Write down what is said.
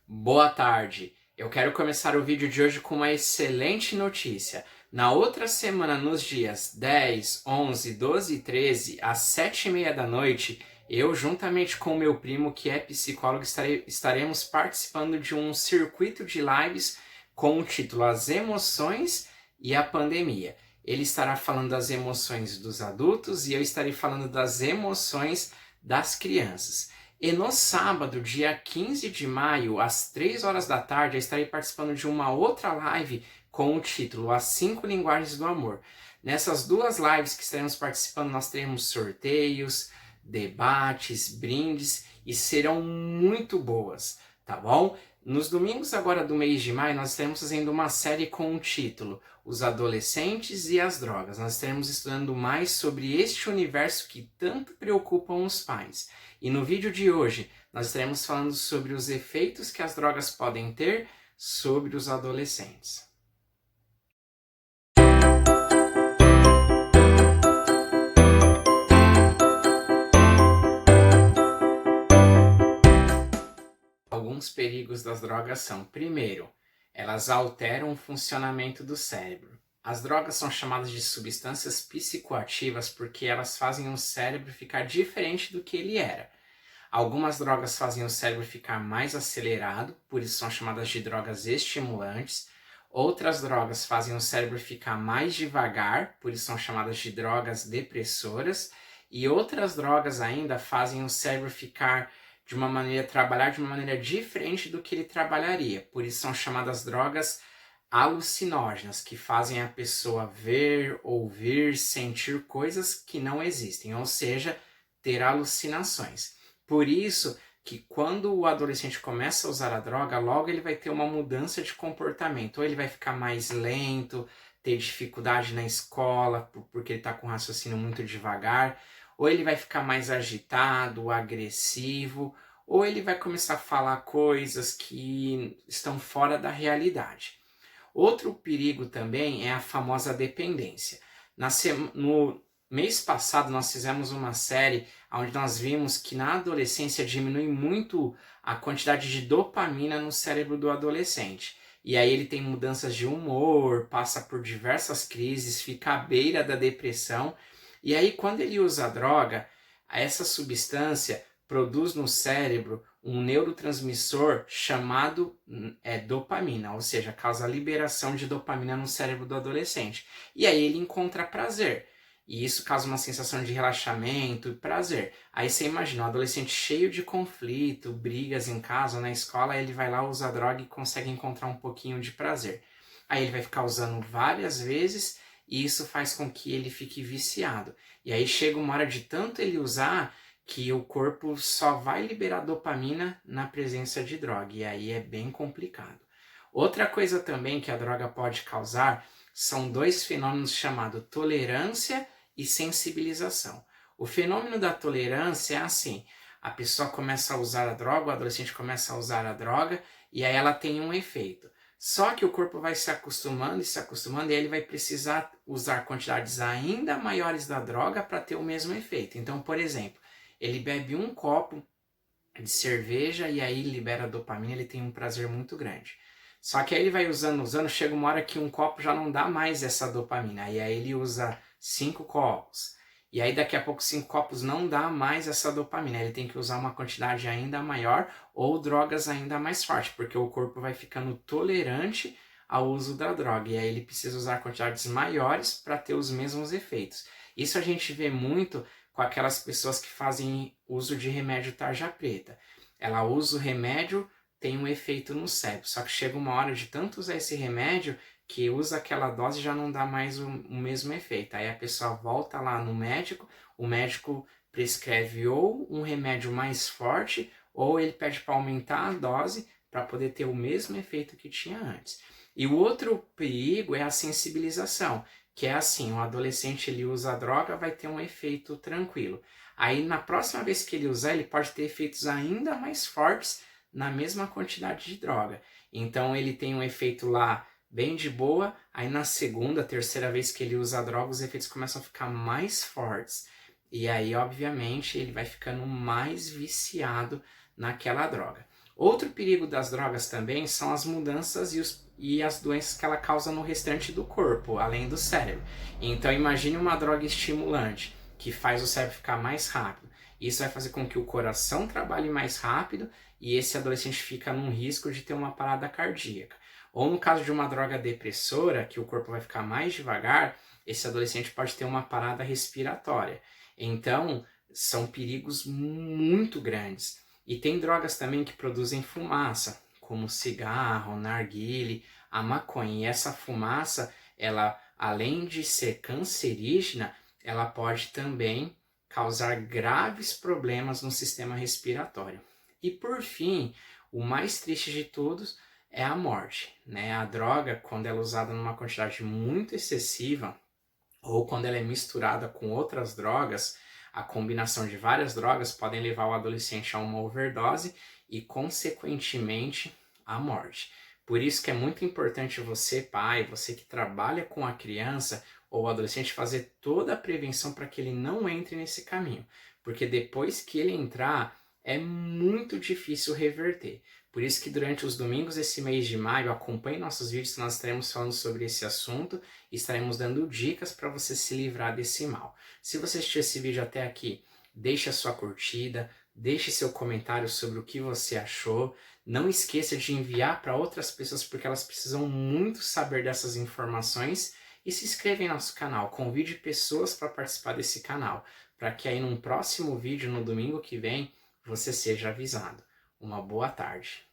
Boa tarde! Eu quero começar o vídeo de hoje com uma excelente notícia. Na outra semana, nos dias 10, 11, 12 e 13, às 7h30 da noite, eu, juntamente com o meu primo, que é psicólogo, estaremos participando de um circuito de lives com o título As Emoções e a Pandemia. Ele estará falando das emoções dos adultos e eu estarei falando das emoções das crianças. E no sábado, dia 15 de maio, às 3 horas da tarde, eu estarei participando de uma outra live com o título As 5 Linguagens do Amor. Nessas duas lives que estaremos participando, nós teremos sorteios, debates, brindes e serão muito boas, tá bom? Nos domingos agora do mês de maio, nós estaremos fazendo uma série com o título Os Adolescentes e as Drogas. Nós estaremos estudando mais sobre este universo que tanto preocupam os pais. E no vídeo de hoje, nós estaremos falando sobre os efeitos que as drogas podem ter sobre os adolescentes. Alguns perigos das drogas são, primeiro, elas alteram o funcionamento do cérebro. As drogas são chamadas de substâncias psicoativas porque elas fazem o cérebro ficar diferente do que ele era. Algumas drogas fazem o cérebro ficar mais acelerado, por isso são chamadas de drogas estimulantes. Outras drogas fazem o cérebro ficar mais devagar, por isso são chamadas de drogas depressoras. E outras drogas ainda fazem o cérebro trabalhar de uma maneira diferente do que ele trabalharia. Por isso são chamadas drogas alucinógenas, que fazem a pessoa ver, ouvir, sentir coisas que não existem, ou seja, ter alucinações. Por isso que quando o adolescente começa a usar a droga, logo ele vai ter uma mudança de comportamento. Ou ele vai ficar mais lento, ter dificuldade na escola, porque ele está com raciocínio muito devagar. Ou ele vai ficar mais agitado, agressivo. Ou ele vai começar a falar coisas que estão fora da realidade. Outro perigo também é a famosa dependência. No mês passado nós fizemos uma série onde nós vimos que na adolescência diminui muito a quantidade de dopamina no cérebro do adolescente. E aí ele tem mudanças de humor, passa por diversas crises, fica à beira da depressão. E aí quando ele usa a droga, essa substância produz no cérebro um neurotransmissor chamado dopamina, ou seja, causa a liberação de dopamina no cérebro do adolescente. E aí ele encontra prazer. E isso causa uma sensação de relaxamento e prazer. Aí você imagina, um adolescente cheio de conflito, brigas em casa, na escola, ele vai lá, usa droga e consegue encontrar um pouquinho de prazer. Aí ele vai ficar usando várias vezes e isso faz com que ele fique viciado. E aí chega uma hora de tanto ele usar que o corpo só vai liberar dopamina na presença de droga, e aí é bem complicado. Outra coisa também que a droga pode causar são dois fenômenos chamados tolerância e sensibilização. O fenômeno da tolerância é assim, a pessoa começa a usar a droga, o adolescente começa a usar a droga, e aí ela tem um efeito. Só que o corpo vai se acostumando e ele vai precisar usar quantidades ainda maiores da droga para ter o mesmo efeito. Então, por exemplo, ele bebe um copo de cerveja e aí libera dopamina, ele tem um prazer muito grande. Só que aí ele vai usando, chega uma hora que um copo já não dá mais essa dopamina, e aí ele usa 5 copos. E aí daqui a pouco 5 copos não dá mais essa dopamina, ele tem que usar uma quantidade ainda maior ou drogas ainda mais fortes, porque o corpo vai ficando tolerante ao uso da droga, e aí ele precisa usar quantidades maiores para ter os mesmos efeitos. Isso a gente vê muito com aquelas pessoas que fazem uso de remédio tarja preta. Ela usa o remédio, tem um efeito no cérebro, só que chega uma hora de tanto usar esse remédio que usa aquela dose e já não dá mais o mesmo efeito. Aí a pessoa volta lá no médico, o médico prescreve ou um remédio mais forte ou ele pede para aumentar a dose para poder ter o mesmo efeito que tinha antes. E o outro perigo é a sensibilização, que é assim, o adolescente ele usa a droga, vai ter um efeito tranquilo. Aí na próxima vez que ele usar, ele pode ter efeitos ainda mais fortes na mesma quantidade de droga. Então ele tem um efeito lá bem de boa, aí na segunda, terceira vez que ele usa a droga, os efeitos começam a ficar mais fortes. E aí, obviamente, ele vai ficando mais viciado naquela droga. Outro perigo das drogas também são as mudanças e as doenças que ela causa no restante do corpo, além do cérebro. Então imagine uma droga estimulante que faz o cérebro ficar mais rápido. Isso vai fazer com que o coração trabalhe mais rápido e esse adolescente fica num risco de ter uma parada cardíaca. Ou no caso de uma droga depressora, que o corpo vai ficar mais devagar, esse adolescente pode ter uma parada respiratória. Então, são perigos muito grandes. E tem drogas também que produzem fumaça, como o cigarro, o narguile, a maconha. E essa fumaça, ela, além de ser cancerígena, ela pode também causar graves problemas no sistema respiratório. E por fim, o mais triste de todos é a morte, né? A droga, quando ela é usada numa quantidade muito excessiva, ou quando ela é misturada com outras drogas, a combinação de várias drogas podem levar o adolescente a uma overdose e, consequentemente, à morte. Por isso que é muito importante você, pai, você que trabalha com a criança ou o adolescente, fazer toda a prevenção para que ele não entre nesse caminho. Porque depois que ele entrar, é muito difícil reverter. Por isso que durante os domingos desse mês de maio, acompanhe nossos vídeos que nós estaremos falando sobre esse assunto e estaremos dando dicas para você se livrar desse mal. Se você assistiu esse vídeo até aqui, deixe a sua curtida, deixe seu comentário sobre o que você achou. Não esqueça de enviar para outras pessoas porque elas precisam muito saber dessas informações e se inscreva em nosso canal. Convide pessoas para participar desse canal, para que aí num próximo vídeo, no domingo que vem, você seja avisado. Uma boa tarde.